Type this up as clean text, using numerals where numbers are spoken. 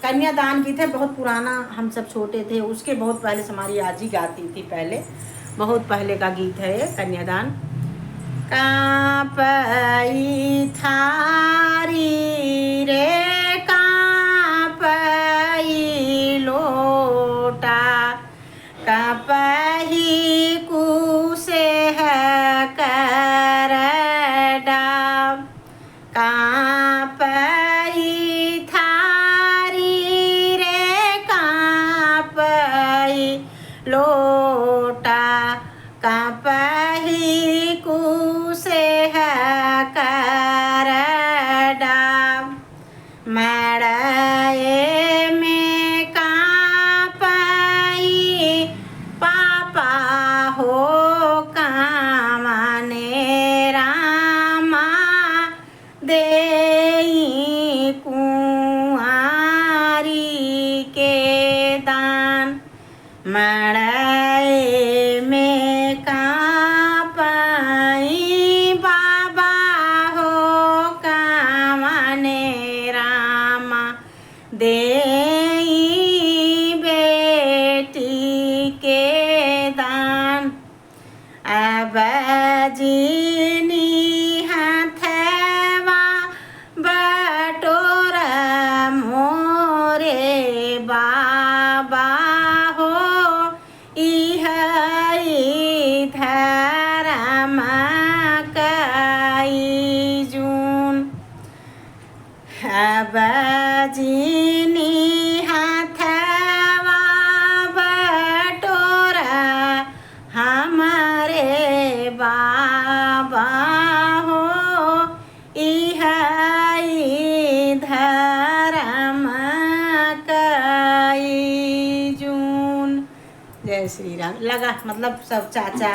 कन्यादान गीत है, बहुत पुराना, हम सब छोटे थे उसके बहुत पहले से हमारी आजी गाती थी, पहले बहुत पहले का गीत है ये कन्यादान। कांपई थारी रे कांपई लोटा, कांपई कुसे है कर डाब, कांपई थारी रे कांपई लोटा, कांपई कुसे है कर डाब, मड़ाए में कांपई पापा हो कामने रामा, देई कुंवारी के दान, मड़ाए में कांपई बाबा हो कामने रामा, देई बेटी के दान। अब जीनी हथवा बटोरा मोरे बाबा हो, इह धर्म कई जून। अब जीनी हथवा बटोरा हमारे बाबा हो, इह धर्म कई जून। जय श्री राम। लगा मतलब सब चाचा